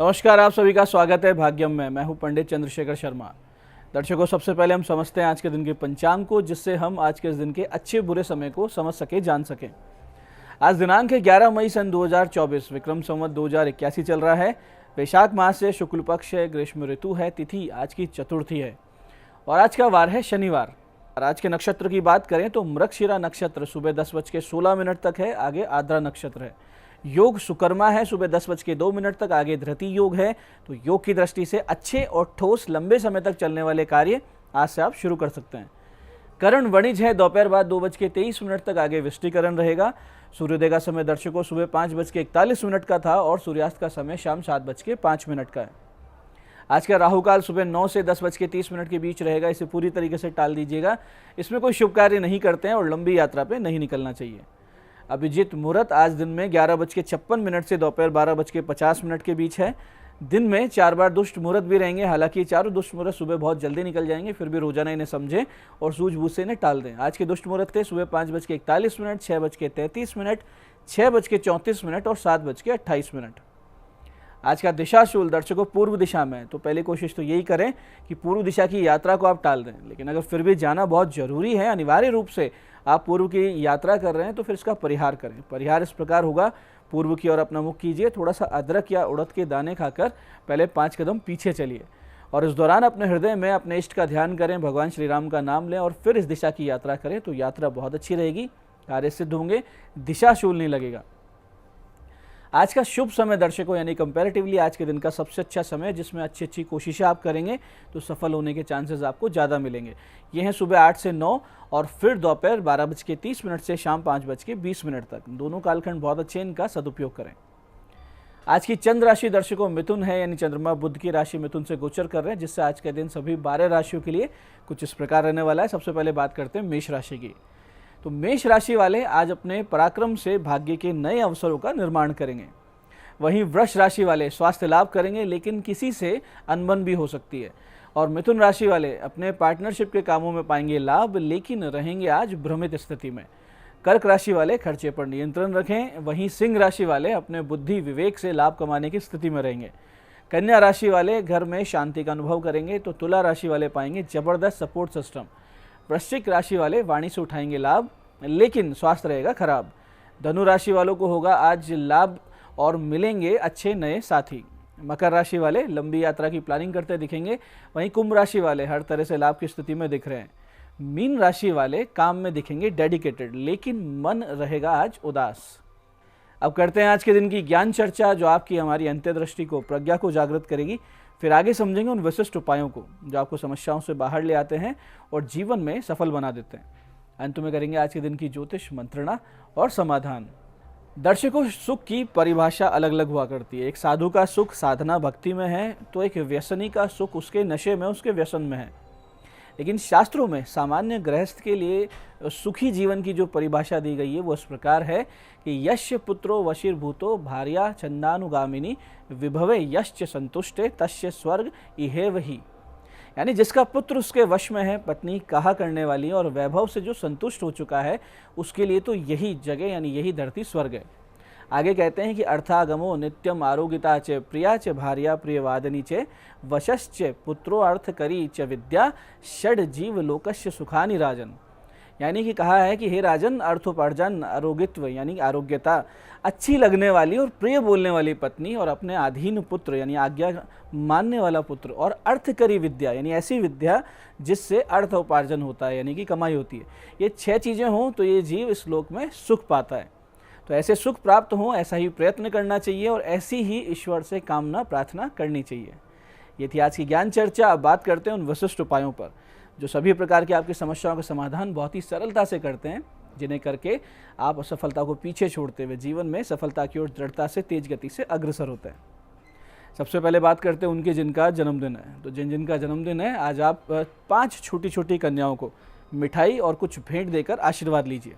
नमस्कार, आप सभी का स्वागत है भाग्यम में। मैं हूं पंडित चंद्रशेखर शर्मा। दर्शकों, सबसे पहले हम समझते हैं आज के दिन के पंचांग को, जिससे हम आज के इस दिन के अच्छे बुरे समय को समझ सके, जान सकें। आज दिनांक है 11 मई सन 2024, विक्रम संवत 2081 चल रहा है। वैशाख मास से शुक्ल पक्ष है, ग्रीष्म ऋतु है, तिथि आज की चतुर्थी है और आज का वार है शनिवार। और आज के नक्षत्र की बात करें तो मृगशिरा नक्षत्र सुबह 10:16 तक है, आगे आद्रा नक्षत्र है। योग सुकर्मा है, सुबह 10:02 तक, आगे धृति योग है। तो योग की दृष्टि से अच्छे और ठोस लंबे समय तक चलने वाले कार्य आज से आप शुरू कर सकते हैं। करण वणिज है, दोपहर बाद 2:23 तक, आगे विष्टिकरण रहेगा। सूर्योदय का समय दर्शकों सुबह 5:41 का था और सूर्यास्त का समय शाम 7:05 का है। आज का राहुकाल सुबह 9 से 10:30 के बीच रहेगा, इसे पूरी तरीके से टाल दीजिएगा। इसमें कोई शुभ कार्य नहीं करते हैं और लंबी यात्रा पे नहीं निकलना चाहिए। अभिजीत मुहूर्त आज दिन में 11:56 से दोपहर 12:50 के बीच है। दिन में 4 बार दुष्ट मुहूर्त भी रहेंगे, हालांकि ये चारों दुष्ट मुहूर्त सुबह बहुत जल्दी निकल जाएंगे, फिर भी रोजाना इन्हें समझें और सूझबूझ से इन्हें टाल दें। आज के दुष्ट मुहूर्त थे सुबह 5:41, 6:33, 6:34 और 7:28। आज का दिशाशूल दर्शकों पूर्व दिशा में है, तो पहले कोशिश तो यही करें कि पूर्व दिशा की यात्रा को आप टाल दें। लेकिन अगर फिर भी जाना बहुत जरूरी है, अनिवार्य रूप से आप पूर्व की यात्रा कर रहे हैं, तो फिर इसका परिहार करें। परिहार इस प्रकार होगा, पूर्व की ओर अपना मुख कीजिए, थोड़ा सा अदरक या उड़द के दाने खाकर पहले 5 कदम पीछे चलिए और इस दौरान अपने हृदय में अपने इष्ट का ध्यान करें, भगवान श्री राम का नाम लें और फिर इस दिशा की यात्रा करें। तो यात्रा बहुत अच्छी रहेगी, कार्य सिद्ध होंगे, दिशाशूल नहीं लगेगा। आज का शुभ समय दर्शकों यानी कंपैरेटिवली आज के दिन का सबसे अच्छा समय, जिसमें अच्छी कोशिशें आप करेंगे तो सफल होने के चांसेस आपको ज़्यादा मिलेंगे। ये हैं सुबह 8 से 9 और फिर दोपहर 12:30 से शाम 5:20 तक। दोनों कालखंड बहुत अच्छे, इनका सदुपयोग करें। आज की चंद्र राशि दर्शकों मिथुन है, यानी चंद्रमा बुध की राशि मिथुन से गोचर कर रहे हैं, जिससे आज के दिन सभी 12 राशियों के लिए कुछ इस प्रकार रहने वाला है। सबसे पहले बात करते हैं मेष राशि की। तो मेष राशि वाले आज अपने पराक्रम से भाग्य के नए अवसरों का निर्माण करेंगे। वहीं वृष राशि वाले स्वास्थ्य लाभ करेंगे, लेकिन किसी से अनबन भी हो सकती है। और मिथुन राशि वाले अपने पार्टनरशिप के कामों में पाएंगे लाभ, लेकिन रहेंगे आज भ्रमित स्थिति में। कर्क राशि वाले खर्चे पर नियंत्रण रखें। वहीं सिंह राशि वाले अपने बुद्धि विवेक से लाभ कमाने की स्थिति में रहेंगे। कन्या राशि वाले घर में शांति का अनुभव करेंगे। तो तुला राशि वाले पाएंगे जबरदस्त सपोर्ट सिस्टम। वृश्चिक राशि वाले वाणी से उठाएंगे लाभ, लेकिन स्वास्थ्य रहेगा खराब। धनु राशि वालों को होगा आज लाभ और मिलेंगे अच्छे नए साथी। मकर राशि वाले लंबी यात्रा की प्लानिंग करते दिखेंगे। वहीं कुंभ राशि वाले हर तरह से लाभ की स्थिति में दिख रहे हैं। मीन राशि वाले काम में दिखेंगे डेडिकेटेड, लेकिन मन रहेगा आज उदास। अब करते हैं आज के दिन की ज्ञान चर्चा, जो आपकी हमारी अंत्यदृष्टि को, प्रज्ञा को जागृत करेगी। फिर आगे समझेंगे उन विशिष्ट उपायों को जो आपको समस्याओं से बाहर ले आते हैं और जीवन में सफल बना देते हैं। अंत में करेंगे आज के दिन की ज्योतिष मंत्रणा और समाधान। दर्शकों, सुख की परिभाषा अलग अलग हुआ करती है। एक साधु का सुख साधना भक्ति में है, तो एक व्यसनी का सुख उसके नशे में, उसके व्यसन में है। लेकिन शास्त्रों में सामान्य गृहस्थ के लिए सुखी जीवन की जो परिभाषा दी गई है वो इस प्रकार है कि यस्य पुत्रो वशीर्भूतो भार्या छंदानुगामिनी विभवे यश्च संतुष्टे तस्य स्वर्ग इहेव ही। यानी जिसका पुत्र उसके वश में है, पत्नी कहा करने वाली और वैभव से जो संतुष्ट हो चुका है, उसके लिए तो यही जगह यानी यही धरती स्वर्ग है। आगे कहते हैं कि अर्थागमो नित्यम आरोगिता च प्रिया च भार्या प्रियवादिनी च वशश्च पुत्रो अर्थकरी च विद्या षड जीव लोकस्य सुखानि राजन। यानी कि कहा है कि हे राजन, अर्थोपार्जन, आरोगित्व यानी आरोग्यता, अच्छी लगने वाली और प्रिय बोलने वाली पत्नी और अपने अधीन पुत्र यानी आज्ञा मानने वाला पुत्र और अर्थकरी विद्या यानी ऐसी विद्या जिससे अर्थ उपार्जन होता है यानी कि कमाई होती है। ये 6 चीज़ें हों तो ये जीव इस लोक में सुख पाता है। तो ऐसे सुख प्राप्त हो, ऐसा ही प्रयत्न करना चाहिए और ऐसी ही ईश्वर से कामना प्रार्थना करनी चाहिए। ये थी आज की ज्ञान चर्चा। अब बात करते हैं उन विशिष्ट उपायों पर जो सभी प्रकार की आपकी समस्याओं का समाधान बहुत ही सरलता से करते हैं, जिन्हें करके आप असफलता को पीछे छोड़ते हुए जीवन में सफलता की ओर दृढ़ता से तेज गति से अग्रसर होते हैं। सबसे पहले बात करते हैं उनके जिनका जन्मदिन है। तो जिनका जन्मदिन है, आज आप 5 छोटी छोटी कन्याओं को मिठाई और कुछ भेंट देकर आशीर्वाद लीजिए।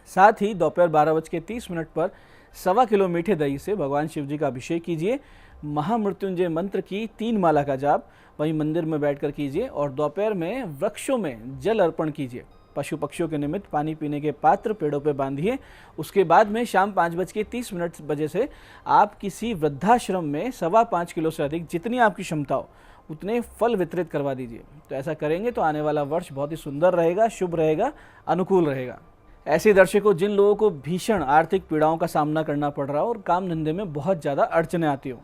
साथ ही दोपहर 12:30 पर 1.25 किलो मीठे दही से भगवान शिव जी का अभिषेक कीजिए। महामृत्युंजय मंत्र की 3 माला का जाप वहीं मंदिर में बैठकर कीजिए और दोपहर में वृक्षों में जल अर्पण कीजिए। पशु पक्षियों के निमित्त पानी पीने के पात्र पेड़ों पे बांधिए। उसके बाद में शाम 5:30 बजे से आप किसी वृद्धाश्रम में 5.25 किलो से अधिक जितनी आपकी क्षमता हो उतने फल वितरित करवा दीजिए। तो ऐसा करेंगे तो आने वाला वर्ष बहुत ही सुंदर रहेगा, शुभ रहेगा, अनुकूल रहेगा। ऐसे दर्शकों, जिन लोगों को भीषण आर्थिक पीड़ाओं का सामना करना पड़ रहा हो और काम धंधे में बहुत ज़्यादा अड़चने आती हो,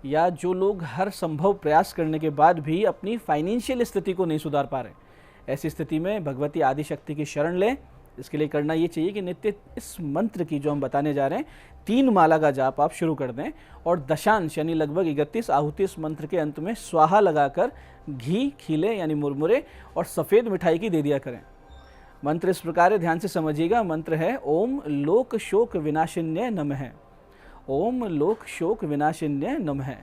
या जो लोग हर संभव प्रयास करने के बाद भी अपनी फाइनेंशियल स्थिति को नहीं सुधार पा रहे, ऐसी स्थिति में भगवती आदिशक्ति की शरण लें। इसके लिए करना ये चाहिए कि नित्य इस मंत्र की जो हम बताने जा रहे हैं 3 माला का जाप आप शुरू कर दें और दशांश यानी लगभग 31 आहुति इस मंत्र के अंत में स्वाहा लगाकर घी, खीले यानी मुरमुरे और सफ़ेद मिठाई की दे दिया करें। मंत्र इस प्रकार है, ध्यान से समझिएगा। मंत्र है ओम लोक शोक विनाशिन्य नमः। ओम लोक शोक विनाशिन्य नमः।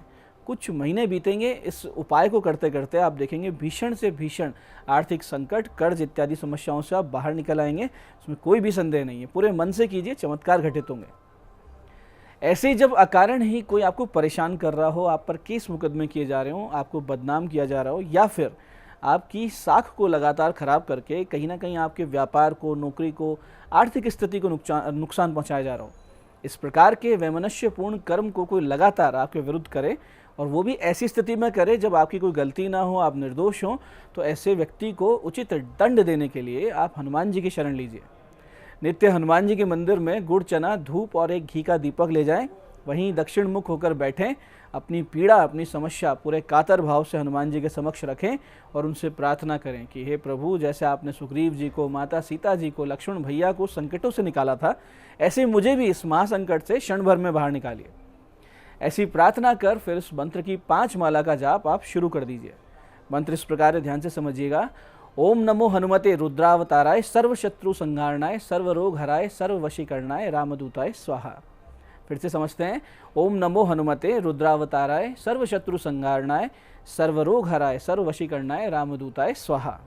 कुछ महीने बीतेंगे इस उपाय को करते करते, आप देखेंगे भीषण से भीषण आर्थिक संकट, कर्ज इत्यादि समस्याओं से आप बाहर निकल आएंगे। इसमें कोई भी संदेह नहीं है। पूरे मन से कीजिए, चमत्कार घटित होंगे। ऐसे ही जब अकारण ही कोई आपको परेशान कर रहा हो, आप पर केस मुकदमे किए जा रहे हो, आपको बदनाम किया जा रहा हो, या फिर आपकी साख को लगातार खराब करके कहीं ना कहीं आपके व्यापार को, नौकरी को, आर्थिक स्थिति को नुकसान पहुंचाया जा रहा हो, इस प्रकार के वैमनस्यपूर्ण कर्म को कोई लगातार आपके विरुद्ध करे और वो भी ऐसी स्थिति में करे जब आपकी कोई गलती ना हो, आप निर्दोष हों, तो ऐसे व्यक्ति को उचित दंड देने के लिए आप हनुमान जी की शरण लीजिए। नित्य हनुमान जी के मंदिर में गुड़, चना, धूप और एक घी का दीपक ले जाएं। वहीं दक्षिण मुख होकर बैठें। अपनी पीड़ा, अपनी समस्या पूरे कातर भाव से हनुमान जी के समक्ष रखें और उनसे प्रार्थना करें कि हे प्रभु, जैसे आपने सुग्रीव जी को, माता सीता जी को, लक्ष्मण भैया को संकटों से निकाला था, ऐसे मुझे भी इस महासंकट से क्षण भर में बाहर निकालिए। ऐसी प्रार्थना कर फिर इस मंत्र की 5 माला का जाप आप शुरू कर दीजिए। मंत्र इस प्रकार है, ध्यान से समझिएगा। ओम नमो हनुमते रुद्रावताराय सर्वशत्रु संहारणाय सर्वरोग हराय सर्ववशीकरणाय रामदूताय स्वाहा। फिर से समझते हैं। ओम नमो हनुमते रुद्रावताराय सर्वशत्रु संहारणाय सर्वरोग हराय सर्ववशीकरणाय रामदूताय स्वाहा।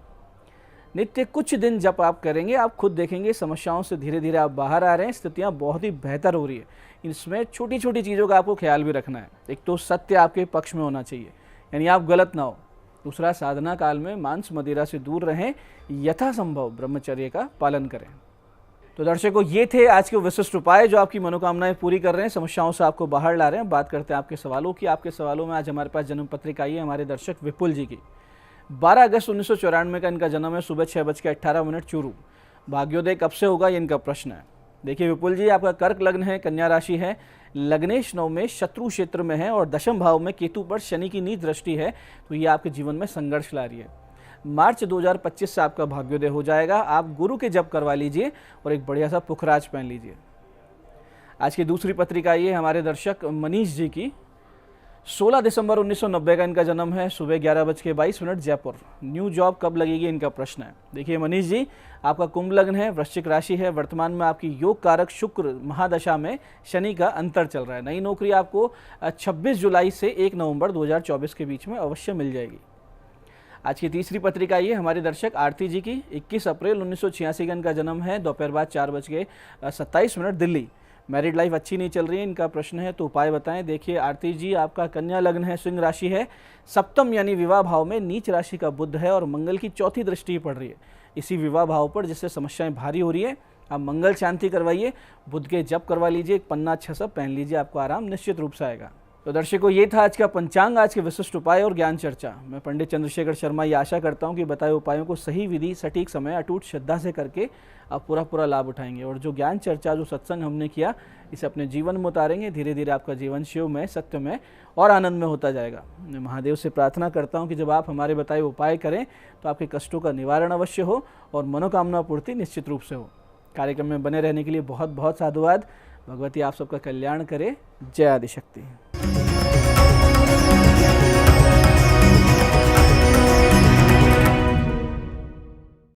नित्य कुछ दिन जब आप करेंगे, आप खुद देखेंगे समस्याओं से धीरे धीरे आप बाहर आ रहे हैं, स्थितियां बहुत ही बेहतर हो रही है। इसमें छोटी छोटी चीज़ों का आपको ख्याल भी रखना है। एक तो सत्य आपके पक्ष में होना चाहिए, यानी आप गलत ना हो। दूसरा, साधना काल में मांस मदिरा से दूर रहें, यथासंभव ब्रह्मचर्य का पालन करें। तो दर्शकों, ये थे आज के विशिष्ट उपाय जो आपकी मनोकामनाएं पूरी कर रहे हैं, समस्याओं से आपको बाहर ला रहे हैं। बात करते हैं आपके सवालों की। आपके सवालों में आज हमारे पास जन्म पत्रिका आई है हमारे दर्शक विपुल जी की। 12 अगस्त 1994 का इनका जन्म है। सुबह 6:18 चूरू। भाग्योदय कब से होगा, ये इनका प्रश्न है। देखिए विपुल जी, आपका कर्क लग्न है, कन्या राशि है, लग्नेश 9 में शत्रु क्षेत्र में है और दशम भाव में केतु पर शनि की नीच दृष्टि है। तो ये आपके जीवन में संघर्ष ला रही है। मार्च 2025 से आपका भाग्योदय हो जाएगा। आप गुरु के जप करवा लीजिए और एक बढ़िया सा पुखराज पहन लीजिए। आज की दूसरी पत्रिका ये हमारे दर्शक मनीष जी की। 16 दिसंबर 1990 का इनका जन्म है। सुबह 11:22 जयपुर। न्यू जॉब कब लगेगी, इनका प्रश्न है। देखिए मनीष जी, आपका कुंभ लग्न है, वृश्चिक राशि है। वर्तमान में आपकी योग कारक शुक्र महादशा में शनि का अंतर चल रहा है। नई नौकरी आपको 26 जुलाई से 1 नवंबर 2024 के बीच में अवश्य मिल जाएगी। आज की तीसरी पत्रिका ये हमारे दर्शक आरती जी की। 21 अप्रैल 1986 का इनका जन्म है। दोपहर बाद 4:27 दिल्ली। मैरिड लाइफ अच्छी नहीं चल रही है, इनका प्रश्न है, तो उपाय बताएं। देखिए आरती जी, आपका कन्या लग्न है, सिंह राशि है। सप्तम यानी विवाह भाव में नीच राशि का बुध है और मंगल की चौथी दृष्टि पड़ रही है इसी विवाह भाव पर, जिससे समस्याएं भारी हो रही है। आप मंगल शांति करवाइए, बुध के जप करवा लीजिए, एक पन्ना अच्छा सा पहन लीजिए, आपको आराम निश्चित रूप से आएगा। तो दर्शकों, ये था आज का पंचांग, आज के विशिष्ट उपाय और ज्ञान चर्चा। मैं पंडित चंद्रशेखर शर्मा ये आशा करता हूँ कि बताए उपायों को सही विधि, सटीक समय, अटूट श्रद्धा से करके आप पूरा लाभ उठाएंगे और जो ज्ञान चर्चा, जो सत्संग हमने किया, इसे अपने जीवन में उतारेंगे। धीरे धीरे आपका जीवन शिव में, सत्य में और आनंद में होता जाएगा। मैं महादेव से प्रार्थना करता हूँ कि जब आप हमारे बताए उपाय करें तो आपके कष्टों का निवारण अवश्य हो और मनोकामना पूर्ति निश्चित रूप से हो। कार्यक्रम में बने रहने के लिए बहुत बहुत साधुवाद। भगवती आप सबका कल्याण करे। जय आदिशक्ति।